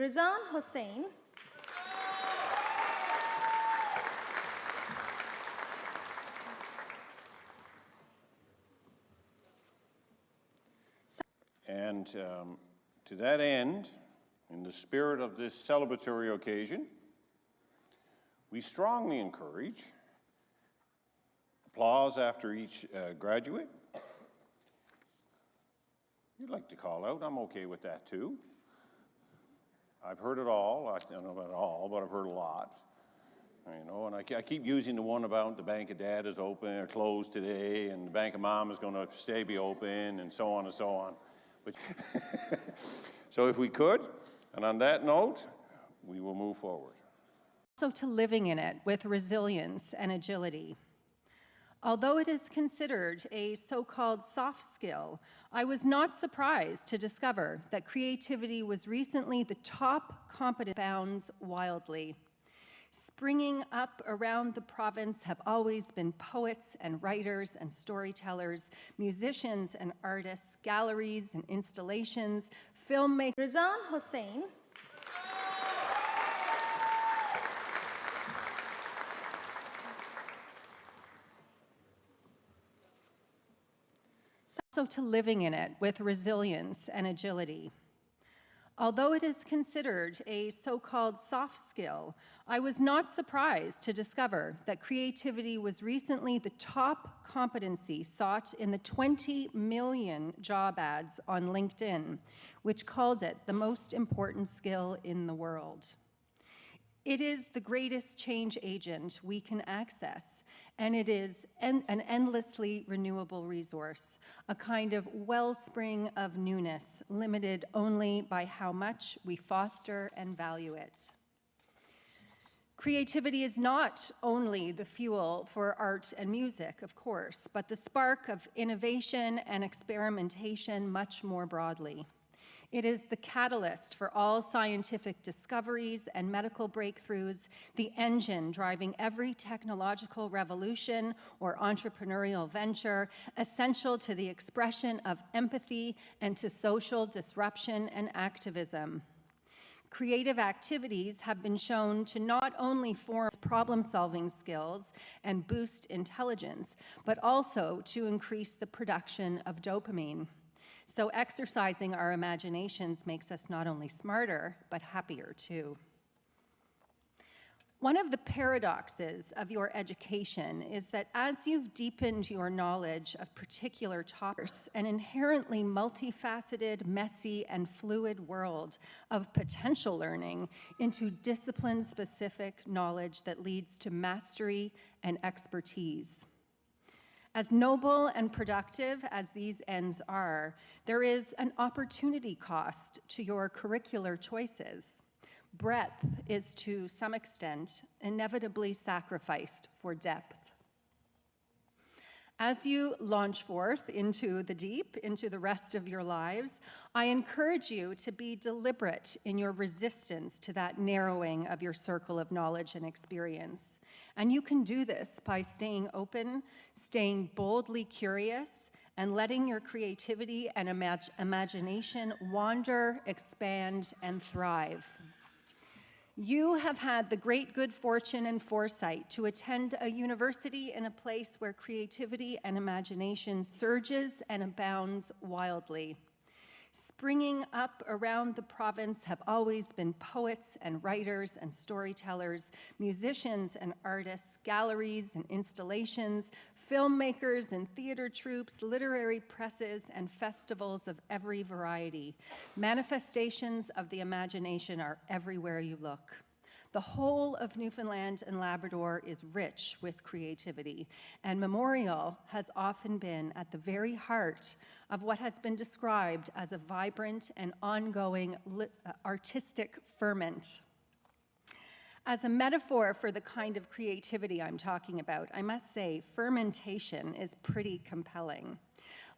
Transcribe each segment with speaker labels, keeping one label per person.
Speaker 1: RIZAN Hossain
Speaker 2: And to that end, in the spirit of this celebratory occasion, we strongly encourage applause after each graduate. You'd like to call out, I'm okay with that too. I've heard it all. I don't know about it all, but I've heard a lot. You know, and I keep using the one about the Bank of Dad is open or closed today, and the Bank of Mom is going to be open, and so on and so on. But so if we could, and on that note, we will move forward.
Speaker 3: So to living in it with resilience and agility. Although it is considered a so-called soft skill, I was not surprised to discover that creativity was recently the top competent bounds wildly. Springing up around the province have always been poets and writers and storytellers, musicians and artists, galleries and installations, filmmakers.
Speaker 1: RIZAN Hossain
Speaker 3: So to living in it with resilience and agility. Although it is considered a so-called soft skill, I was not surprised to discover that creativity was recently the top competency sought in the 20 million job ads on LinkedIn, which called it the most important skill in the world. It is the greatest change agent we can access, and it is an endlessly renewable resource, a kind of wellspring of newness, limited only by how much we foster and value it. Creativity is not only the fuel for art and music, of course, but the spark of innovation and experimentation much more broadly. It is the catalyst for all scientific discoveries and medical breakthroughs, the engine driving every technological revolution or entrepreneurial venture, essential to the expression of empathy and to social disruption and activism. Creative activities have been shown to not only form problem-solving skills and boost intelligence, but also to increase the production of dopamine. So exercising our imaginations makes us not only smarter, but happier too. One of the paradoxes of your education is that as you've deepened your knowledge of particular topics, an inherently multifaceted, messy, and fluid world of potential learning into discipline-specific knowledge that leads to mastery and expertise. As noble and productive as these ends are, there is an opportunity cost to your curricular choices. Breadth is, to some extent, inevitably sacrificed for depth. As you launch forth into the deep, into the rest of your lives, I encourage you to be deliberate in your resistance to that narrowing of your circle of knowledge and experience. And you can do this by staying open, staying boldly curious, and letting your creativity and imagination wander, expand, and thrive. You have had the great good fortune and foresight to attend a university in a place where creativity and imagination surges and abounds wildly. Springing up around the province have always been poets and writers and storytellers, musicians and artists, galleries and installations, filmmakers and theater troupes, literary presses, and festivals of every variety. Manifestations of the imagination are everywhere you look. The whole of Newfoundland and Labrador is rich with creativity, and Memorial has often been at the very heart of what has been described as a vibrant and ongoing artistic ferment. As a metaphor for the kind of creativity I'm talking about, I must say fermentation is pretty compelling.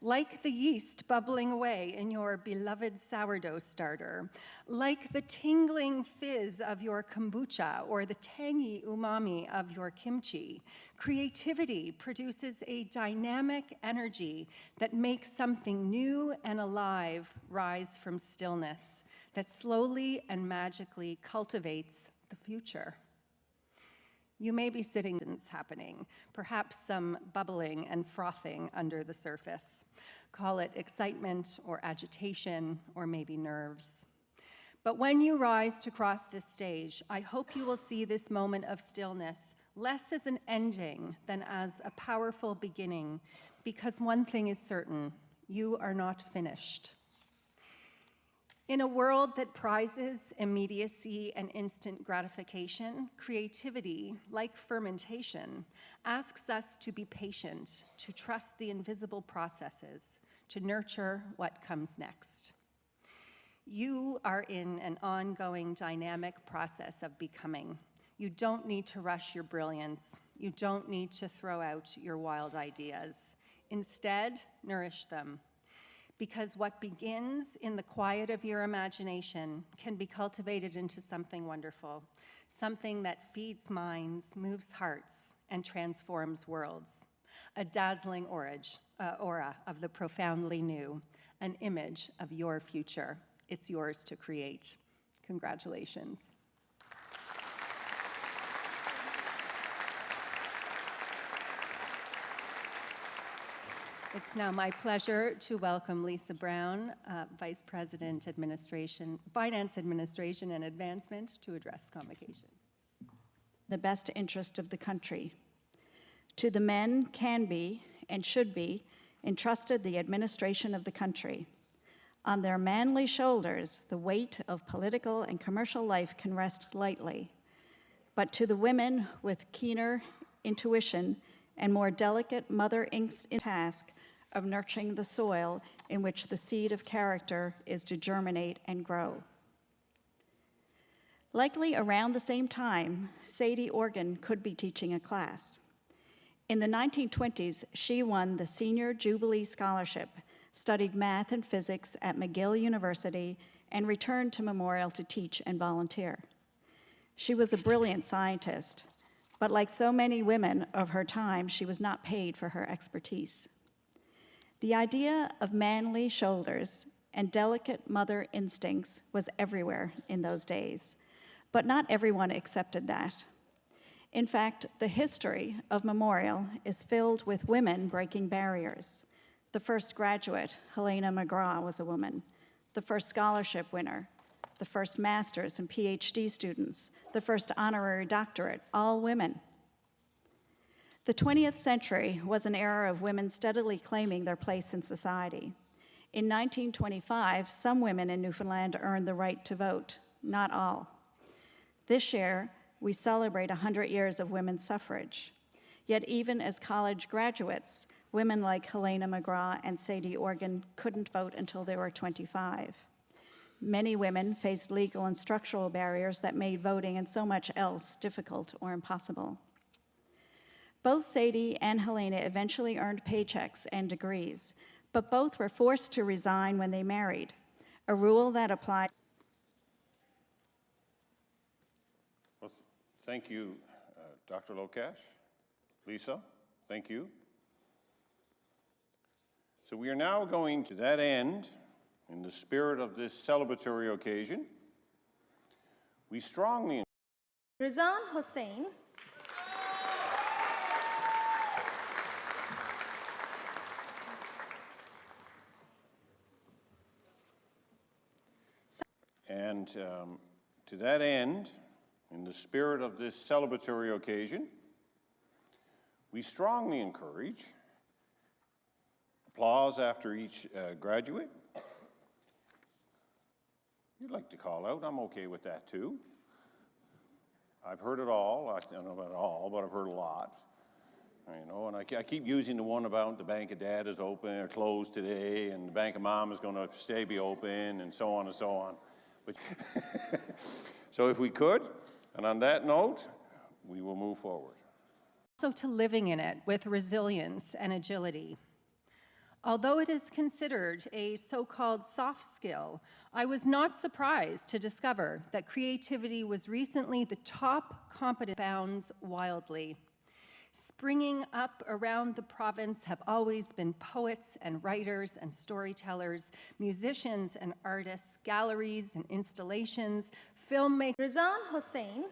Speaker 3: Like the yeast bubbling away in your beloved sourdough starter, like the tingling fizz of your kombucha or the tangy umami of your kimchi, creativity produces a dynamic energy that makes something new and alive rise from stillness, that slowly and magically cultivates the future. You may be sitting happening, perhaps some bubbling and frothing under the surface. Call it excitement or agitation or maybe nerves. But when you rise to cross this stage, I hope you will see this moment of stillness less as an ending than as a powerful beginning, because one thing is certain, you are not finished. In a world that prizes immediacy and instant gratification, creativity, like fermentation, asks us to be patient, to trust the invisible processes, to nurture what comes next. You are in an ongoing dynamic process of becoming. You don't need to rush your brilliance. You don't need to throw out your wild ideas. Instead, nourish them. Because what begins in the quiet of your imagination can be cultivated into something wonderful, something that feeds minds, moves hearts, and transforms worlds. A dazzling aura of the profoundly new, an image of your future. It's yours to create. Congratulations. It's now my pleasure to welcome Lisa Brown, Vice President, Finance Administration and Advancement, to address convocation.
Speaker 4: The best interest of the country. To the men can be and should be entrusted the administration of the country. On their manly shoulders, the weight of political and commercial life can rest lightly. But to the women with keener intuition and more delicate mother instinct task of nurturing the soil in which the seed of character is to germinate and grow. Likely around the same time, Sadie Organ could be teaching a class. In the 1920s, she won the Senior Jubilee Scholarship, studied math and physics at McGill University, and returned to Memorial to teach and volunteer. She was a brilliant scientist, but like so many women of her time, she was not paid for her expertise. The idea of manly shoulders and delicate mother instincts was everywhere in those days, but not everyone accepted that. In fact, the history of Memorial is filled with women breaking barriers. The first graduate, Helena McGraw, was a woman. The first scholarship winner, the first master's and PhD students, the first honorary doctorate, all women. The 20th century was an era of women steadily claiming their place in society. In 1925, some women in Newfoundland earned the right to vote, not all. This year, we celebrate 100 years of women's suffrage. Yet even as college graduates, women like Helena McGraw and Sadie Organ couldn't vote until they were 25. Many women faced legal and structural barriers that made voting and so much else difficult or impossible. Both Sadie and Helena eventually earned paychecks and degrees, but both were forced to resign when they married, a rule that applied.
Speaker 2: Well, thank you, Dr. Lokash. Lisa, thank you. So we are now going to that end, in the spirit of this celebratory occasion, we strongly
Speaker 1: RIZAN HOSSAIN
Speaker 2: And to that end, in the spirit of this celebratory occasion, we strongly encourage applause after each graduate. If you'd like to call out, I'm okay with that too. I've heard it all. I don't know about it all, but I've heard a lot. You know, and I keep using the one about the Bank of Dad is open or closed today, and the Bank of Mom is going to be open, and so on and so on. But so if we could, and on that note, we will move forward.
Speaker 3: So to living in it with resilience and agility. Although it is considered a so-called soft skill, I was not surprised to discover that creativity was recently the top competent bounds wildly. Springing up around the province have always been poets and writers and storytellers, musicians and artists, galleries and installations, filmmakers.
Speaker 1: RIZAN HOSSAIN